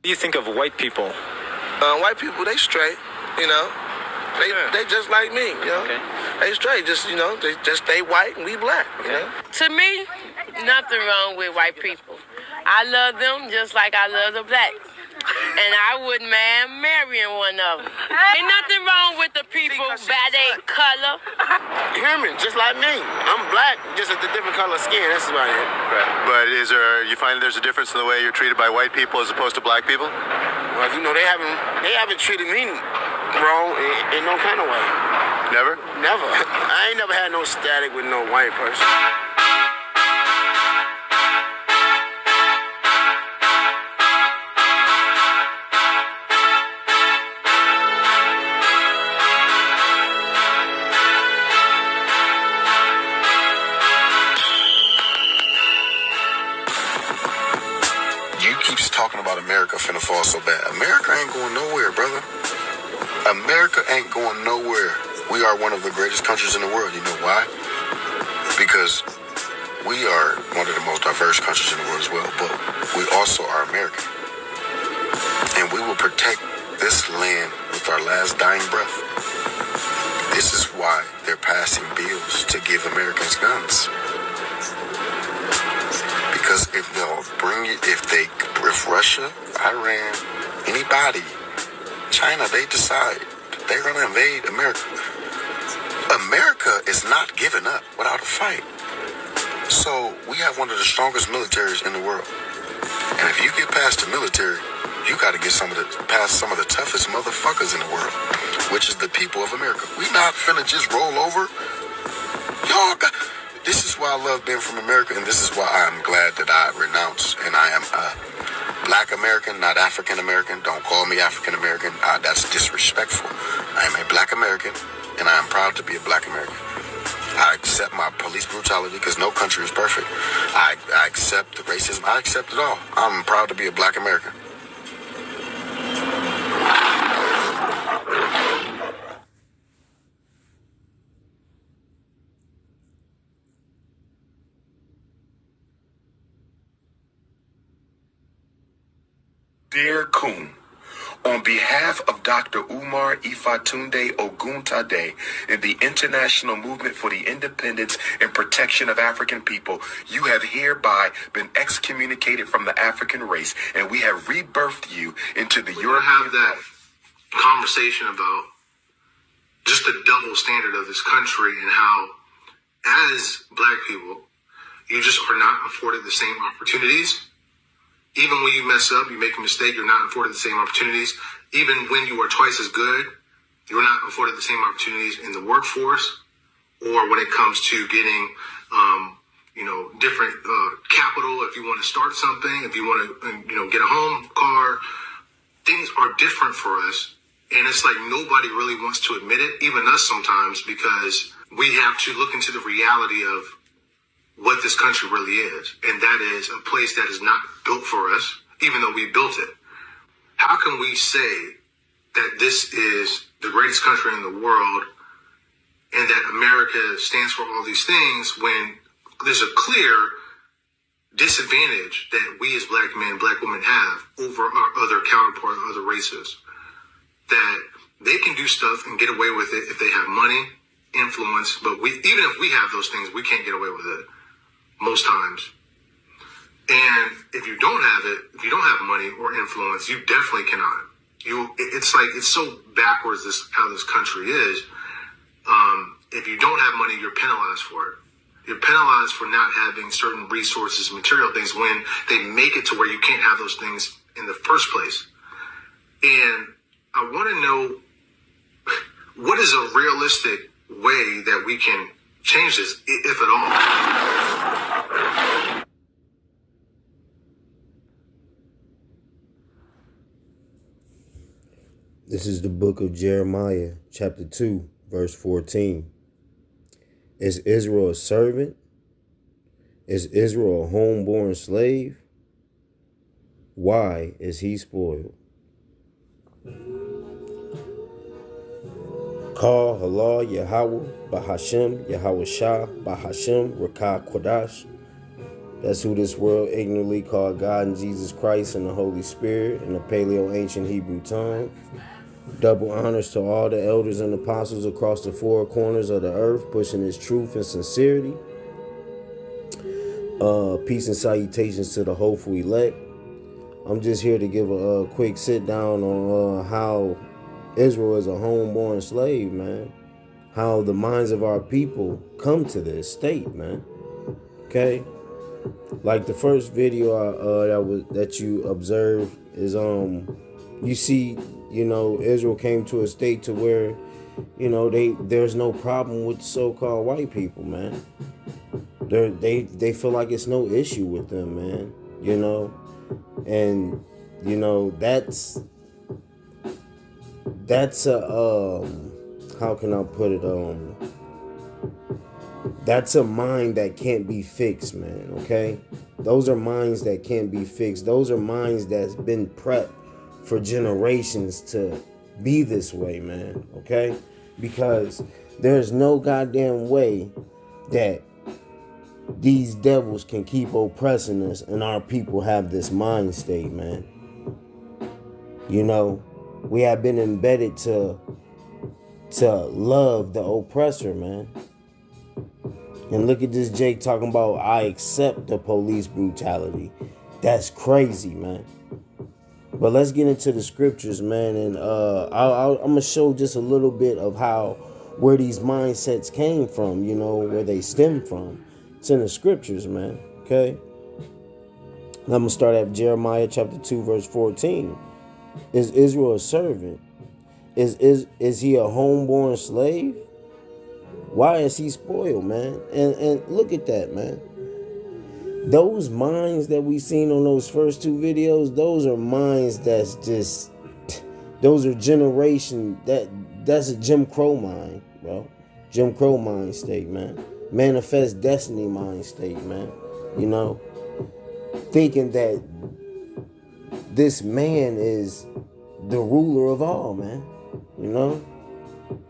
What do you think of white people? White people, they straight, you know. They just like me, you know. Okay. They straight, just, you know, they just stay white and we black, you know. To me, nothing wrong with white people. I love them just like I love the blacks. And I wouldn't mind marrying one of them. Ain't nothing wrong with the people by their color. Human, just like me. I'm black, just a different color skin. That's about it. Right. But you find there's a difference in the way you're treated by white people as opposed to black people? Well, you know, they haven't treated me wrong in no kind of way. Never? Never. I ain't never had no static with no white person. Talking about America finna fall so bad. America ain't going nowhere, brother. America ain't going nowhere. We are one of the greatest countries in the world. You know why? Because we are one of the most diverse countries in the world as well, but we also are American. And we will protect this land with our last dying breath. This is why they're passing bills to give Americans guns. Because if Russia, Iran, anybody, China, they decide they're going to invade America. America is not giving up without a fight. So we have one of the strongest militaries in the world. And if you get past the military, you got to get past some of the toughest motherfuckers in the world, which is the people of America. We not finna just roll over. This is why I love being from America, and this is why I'm glad that I renounce, and I am a Black American, not African American. Don't call me African American. That's disrespectful. I am a Black American, and I am proud to be a Black American. I accept my police brutality because no country is perfect. I accept the racism. I accept it all. I'm proud to be a Black American. Dear Kun, on behalf of Dr. Umar Ifatunde Oguntade and the International Movement for the Independence and Protection of African People, you have hereby been excommunicated from the African race, and we have rebirthed you into the European... have that conversation about just the double standard of this country and how, as Black people, you just are not afforded the same opportunities. Even when you mess up, you make a mistake, you're not afforded the same opportunities. Even when you are twice as good, you're not afforded the same opportunities in the workforce or when it comes to getting, different capital. If you want to start something, if you want to, get a home, car, things are different for us. And it's like nobody really wants to admit it, even us sometimes, because we have to look into the reality of what this country really is. And that is a place that is not built for us, even though we built it. How can we say that this is the greatest country in the world and that America stands for all these things when there's a clear disadvantage that we as Black men, Black women have over our other counterparts, other races? That they can do stuff and get away with it if they have money, influence, but even if we have those things, we can't get away with it most times. And if you don't have it, if you don't have money or influence, you definitely cannot. It's so backwards how this country is. If you don't have money, you're penalized for it. You're penalized for not having certain resources, material things, when they make it to where you can't have those things in the first place. And I want to know, what is a realistic way that we can change this, if at all? This is the book of Jeremiah, chapter 2, verse 14. Is Israel a servant? Is Israel a homeborn slave? Why is he spoiled? Call Halal Yahweh Bahashem Yahweh Shah Bahashem Rakah Kodash That's who this world ignorantly called God and Jesus Christ and the Holy Spirit in the Paleo-Ancient Hebrew tongue. Double honors to all the elders and apostles across the four corners of the earth, pushing His truth and sincerity. Peace and salutations to the hopeful elect. I'm just here to give a quick sit down on how Israel is a homeborn slave, man. How the minds of our people come to this state, man. Okay, like the first video that you observed is you see, you know, Israel came to a state to where, you know, there's no problem with so-called white people, man. They feel like it's no issue with them, man. You know, and you know that's a how can I put it? That's a mind that can't be fixed, man. Okay, those are minds that can't be fixed. Those are minds that's been prepped for generations to be this way, man. Okay, because there's no goddamn way that these devils can keep oppressing us and our people have this mind state, man. You know, we have been embedded to love the oppressor, man. And look at this Jake talking about, I accept the police brutality. That's crazy, man. But let's get into the scriptures, man. And I'm going to show just a little bit of where these mindsets came from, you know, where they stem from. It's in the scriptures, man. Okay. I'm going to start at Jeremiah chapter 2, verse 14. Is Israel a servant? Is he a homeborn slave? Why is he spoiled, man? And look at that, man. Those minds that we seen on those first two videos, those are minds that's just, those are generation, that's a Jim Crow mind, bro. Jim Crow mind state, man. Manifest destiny mind state, man. You know, thinking that this man is the ruler of all, man. You know,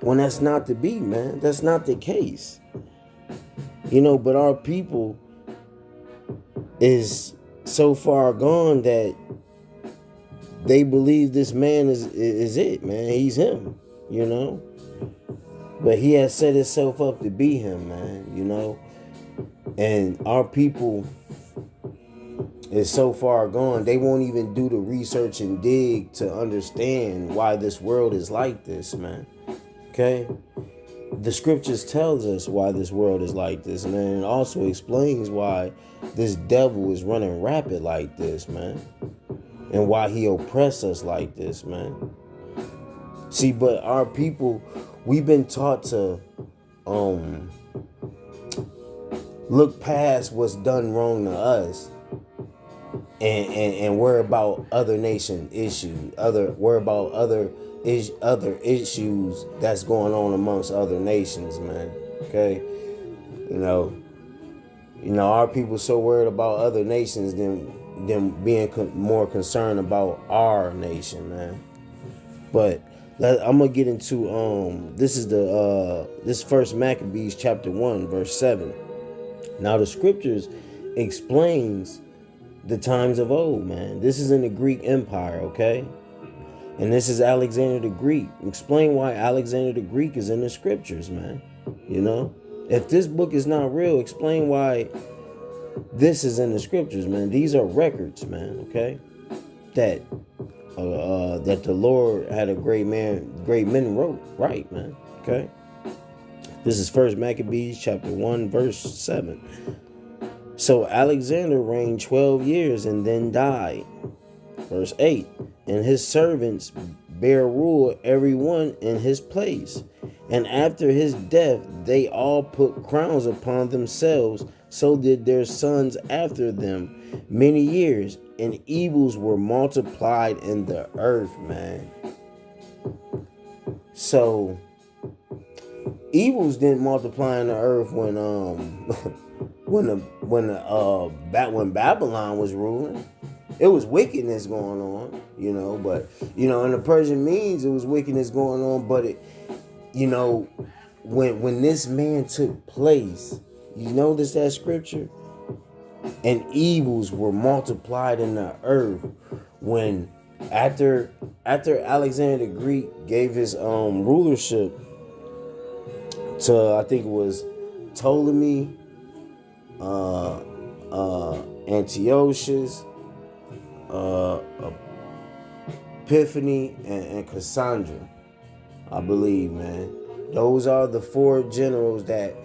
when that's not to be, man. That's not the case. You know, but our people is so far gone that they believe this man is it, man. He's him, you know. But he has set himself up to be him, man, you know. And our people is so far gone, they won't even do the research and dig to understand why this world is like this, man. Okay? The scriptures tells us why this world is like this, man. It also explains why this devil is running rapid like this, man. And why he oppressed us like this, man. See, but our people, we've been taught to look past what's done wrong to us and worry about other nation issues, worry about other issues that's going on amongst other nations, man. Okay, you know, our people so worried about other nations than being more concerned about our nation, man. But I'm gonna get into this is this First Maccabees chapter 1 verse 7. Now the scriptures explains the times of old, man. This is in the Greek Empire, okay? And this is Alexander the Greek. Explain why Alexander the Greek is in the scriptures, man. You know, if this book is not real, explain why this is in the scriptures, man. These are records, man. Okay, that the Lord had a great men wrote, right, man. Okay, this is First Maccabees chapter 1 verse 7. So Alexander reigned 12 years and then died. Verse 8. And his servants bare rule every one in his place. And after his death, they all put crowns upon themselves. So did their sons after them many years. And evils were multiplied in the earth, man. So evils didn't multiply in the earth when Babylon was ruling. It was wickedness going on, you know, but, you know, in the Persian Medes, it was wickedness going on, but it, you know, when this man took place, you notice that scripture, and evils were multiplied in the earth. When after Alexander the Greek gave his rulership to, I think it was Ptolemy, Antiochus, Epiphany, and Cassandra, I believe, man. Those are the 4 generals that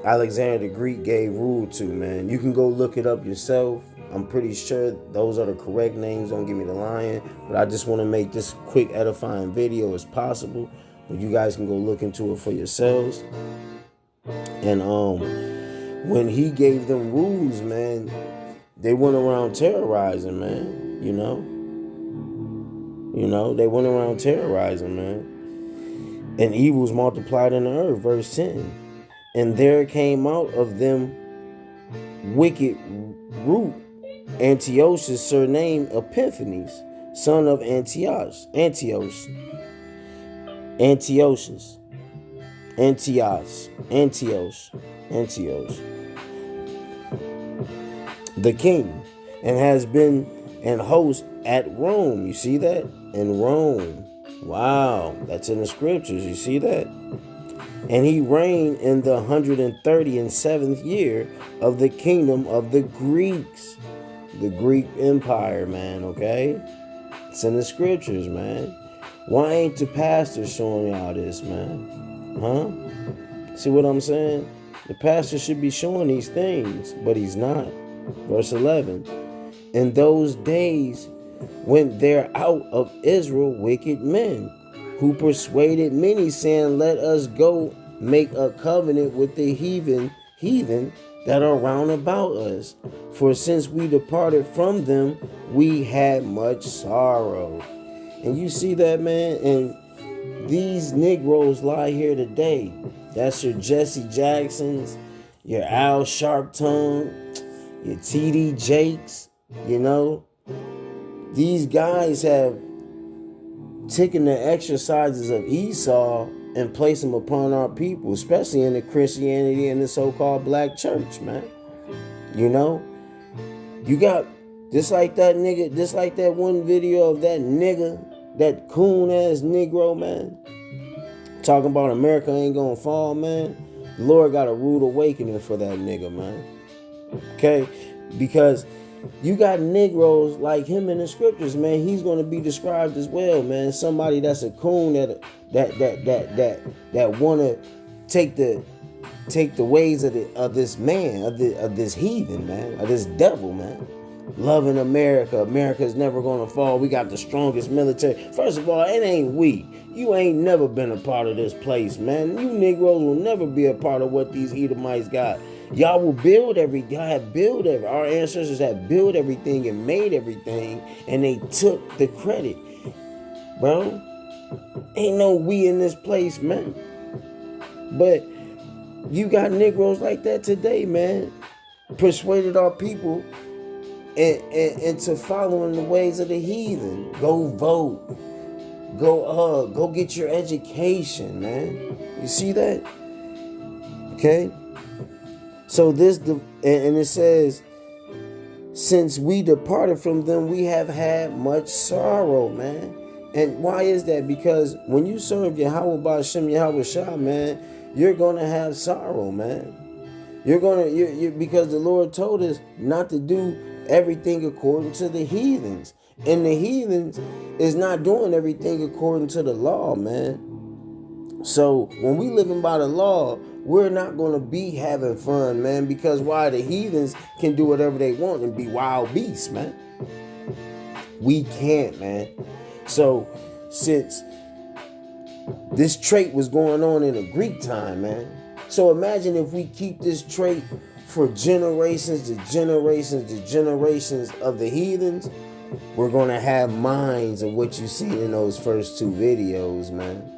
Alexander the Greek gave rule to, man. You can go look it up yourself. I'm pretty sure those are the correct names. Don't give me the lying. But I just want to make this quick edifying video as possible. But you guys can go look into it for yourselves. And when he gave them rules, man, they went around terrorizing, man. You know, they went around terrorizing, man. And evils multiplied in the earth, verse 10. And there came out of them wicked root Antiochus, surnamed Epiphanes, son of Antiochus, the king, and has been an host at Rome. You see that? In Rome. Wow, that's in the scriptures. You see that? And he reigned in the 137th year of the kingdom of the Greeks. The Greek Empire, man, okay? It's in the scriptures, man. Why ain't the pastor showing y'all this, man? Huh? See what I'm saying? The pastor should be showing these things, but he's not. Verse 11. In those days went there out of Israel wicked men, who persuaded many, saying, let us go make a covenant with the heathen that are round about us. For since we departed from them, we had much sorrow. And you see that, man? And these Negroes lie here today. That's your Jesse Jacksons, your Al Sharpton, your T.D. Jakes, you know. These guys have taken the exercises of Esau and placed them upon our people, especially in the Christianity and the so-called black church, man. You know, you got just like that nigga, just like that one video of that nigga, that coon-ass Negro, man, talking about America ain't gonna fall, man. The Lord got a rude awakening for that nigga, man. Okay? Because you got Negroes like him in the scriptures, man. He's going to be described as well, man. Somebody that's a coon that want to take the ways of this man, of this heathen, man, of this devil, man. Loving America. America's never going to fall. We got the strongest military. First of all, it ain't we. You ain't never been a part of this place, man. You Negroes will never be a part of what these Edomites got. Y'all will build our ancestors have built everything and made everything, and they took the credit, bro. Ain't no we in this place, man. But you got Negroes like that today, man. Persuaded our people into following the ways of the heathen. Go vote. Go get your education, man. You see that? Okay? So and it says, since we departed from them, we have had much sorrow, man. And why is that? Because when you serve Yahweh Ba'ashem Yahweh Shah, man, you're going to have sorrow, man. Because the Lord told us not to do everything according to the heathens. And the heathens is not doing everything according to the law, man. So when we living by the law, we're not going to be having fun, man. Because why? The heathens can do whatever they want and be wild beasts, man. We can't, man. So since this trait was going on in the Greek time, man. So imagine if we keep this trait for generations to generations to generations of the heathens, we're going to have minds of what you see in those first 2 videos, man.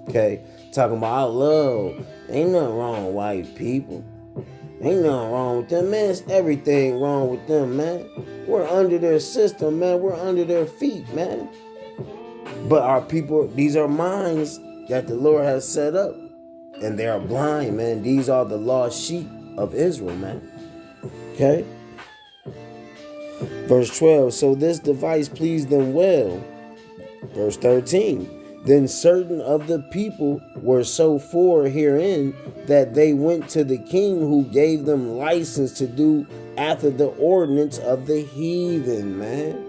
Okay? Talking about love. Ain't nothing wrong with white people. Ain't nothing wrong with them, man. It's everything wrong with them, man. We're under their system, man. We're under their feet, man. But our people, these are minds that the Lord has set up. And they are blind, man. These are the lost sheep of Israel, man. Okay. Verse 12. So this device pleased them well. Verse 13. Then certain of the people were so for herein that they went to the king, who gave them license to do after the ordinance of the heathen, man.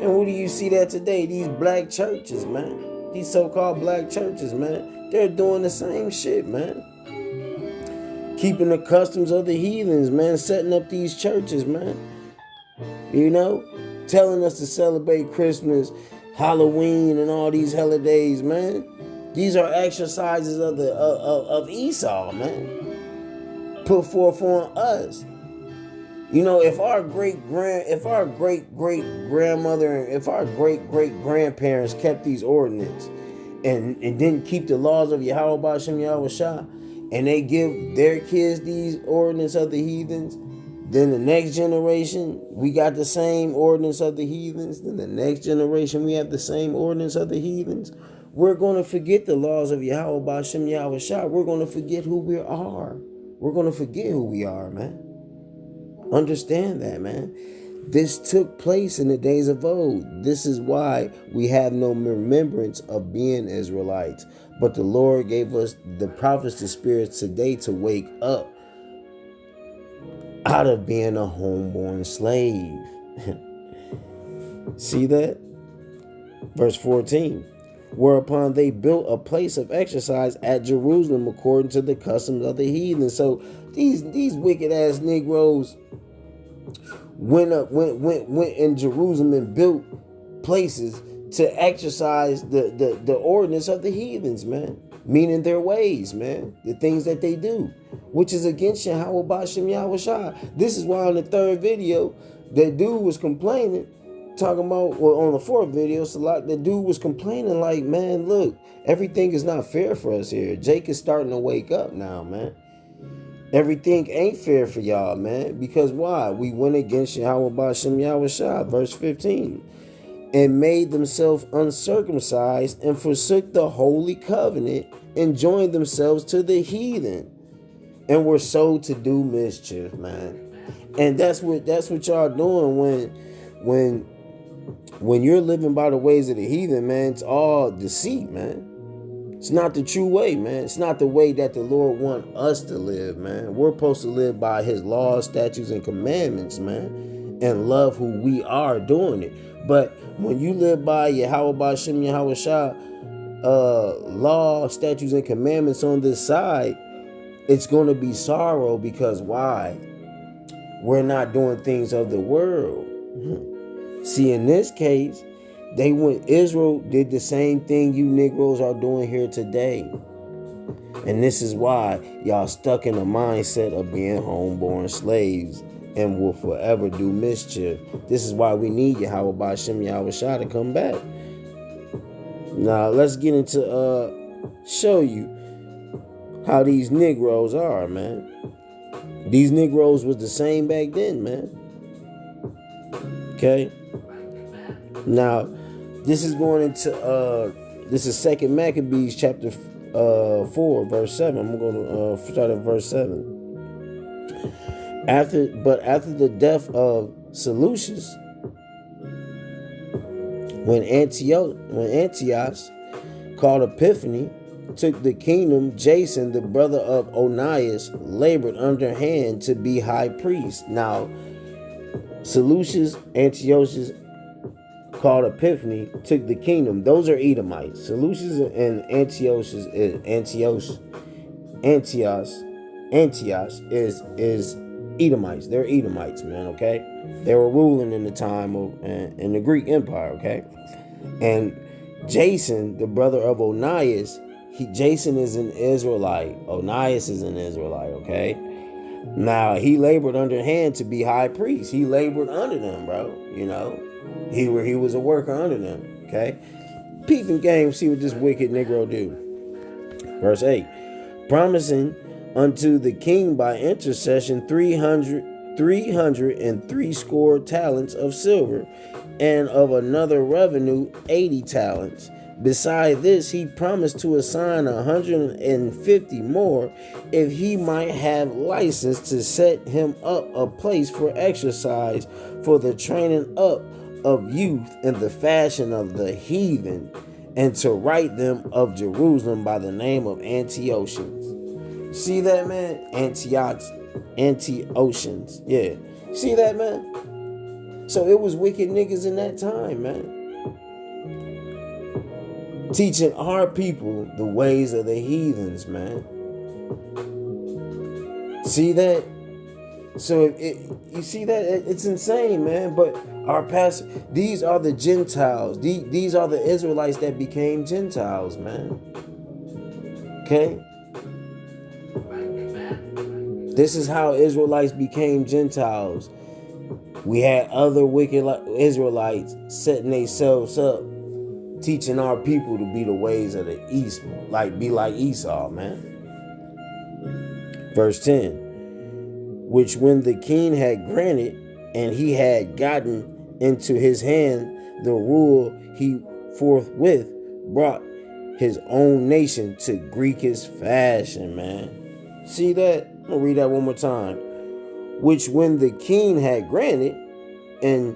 And where do you see that today? These black churches, man. These so-called black churches, man. They're doing the same shit, man. Keeping the customs of the heathens, man. Setting up these churches, man. You know? Telling us to celebrate Christmas, Halloween, and all these holidays, man. These are exercises of the of Esau, man. Put forth on us. You know, if our great grandparents kept these ordinances and didn't keep the laws of Yahweh Ba'ashem Yahweh Shah, and they give their kids these ordinances of the heathens, then the next generation, we got the same ordinance of the heathens. Then the next generation, we have the same ordinance of the heathens. We're going to forget the laws of Yahweh Ba'ashem Yahweh Shah. We're going to forget who we are. We're going to forget who we are, man. Understand that, man. This took place in the days of old. This is why we have no remembrance of being Israelites. But the Lord gave us the prophets, the spirits today to wake up out of being a homeborn slave. See that? Verse 14. Whereupon they built a place of exercise at Jerusalem according to the customs of the heathen. So these wicked ass Negroes went in Jerusalem and built places to exercise the ordinance of the heathens, man. Meaning their ways, man. The things that they do, which is against Yahweh Ba'ashem Yahweh Shah. This is why on the third video, that dude was complaining, talking about, well, on the fourth video, Salak, the dude was complaining like, man, look, everything is not fair for us here. Jake is starting to wake up now, man. Everything ain't fair for y'all, man. Because why? We went against Yahweh Ba'ashem Yahweh Shah, verse 15. And made themselves uncircumcised and forsook the holy covenant and joined themselves to the heathen and were sold to do mischief, man. And that's what y'all doing when you're living by the ways of the heathen, man. It's all deceit, man. It's not the true way, man. It's not the way that the Lord wants us to live, man. We're supposed to live by his laws, statutes, and commandments, man, and love who we are doing it. But when you live by Yahweh Ba'ashem Yahweh Shah law, statutes, and commandments on this side, it's going to be sorrow. Because why? We're not doing things of the world. See, in this case, Israel did the same thing you Negroes are doing here today. And this is why y'all stuck in the mindset of being homeborn slaves and will forever do mischief. This is why we need Yahweh Ba'ashem Yahweh Shah to come back. Now let's get into show you how these Negroes are, man. These Negroes was the same back then, man. Okay. Now this is going into this is 2 Maccabees chapter 4 verse 7. I'm going to start at verse 7. After the death of Seleucus, when Antiochus called Epiphany took the kingdom, Jason, the brother of Onias, labored underhand to be high priest. Now, Seleucus, Antiochus called Epiphany took the kingdom. Those are Edomites. Seleucus and Antiochus is Edomites. They're Edomites, man, okay? They were ruling in the time of in the Greek Empire, okay? And Jason, the brother of Onias, Jason is an Israelite. Onias is an Israelite, okay? Now, he labored underhand to be high priest. He labored under them, bro, you know? He was a worker under them, okay? Peep and game, see what this wicked Negro do. Verse 8. Promising unto the king by intercession 303 talents of silver, and of another revenue 80 talents, Beside this, he promised to assign 150 more if he might have license to set him up a place for exercise for the training up of youth in the fashion of the heathen, and to write them of Jerusalem by the name of Antiochus. See that, man? Antiochus. Yeah. See that, man? So it was wicked niggas in that time, man. Teaching our people the ways of the heathens, man. See that? So you see that? It's insane, man. But our past, these are the Gentiles. These are the Israelites that became Gentiles, man. Okay? This is how Israelites became Gentiles. We had other wicked Israelites setting themselves up, teaching our people to be the ways of the East, be like Esau, man. Verse 10, which when the king had granted, and he had gotten into his hand the rule, he forthwith brought his own nation to Greekish fashion, man. See that? I'm gonna read that one more time. Which when the king had granted, and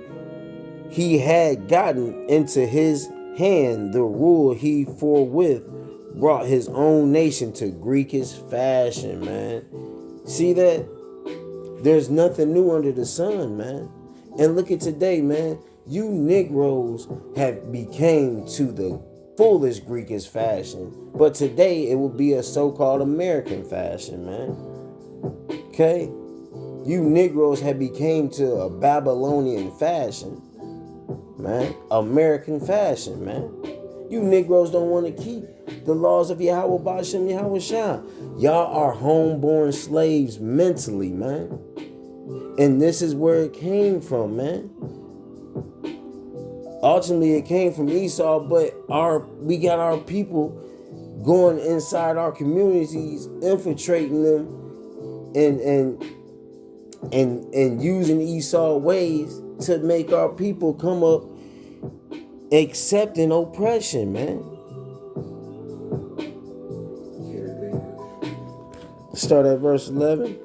he had gotten into his hand the rule, he forthwith brought his own nation to Greekish fashion, man. See that? There's nothing new under the sun, man. And look at today, man. You Negroes have became to the foolish Greekish fashion, but today it will be a so-called American fashion, man. Okay? You Negroes have became to a Babylonian fashion, man. American fashion, man. You Negroes don't want to keep the laws of Yahweh Ba'ashem Yahweh Shah. Y'all are homeborn slaves mentally, man. And this is where it came from, man. Ultimately, it came from Esau, but we got our people going inside our communities, infiltrating them, and using Esau ways to make our people come up accepting oppression, man. Start at verse 11.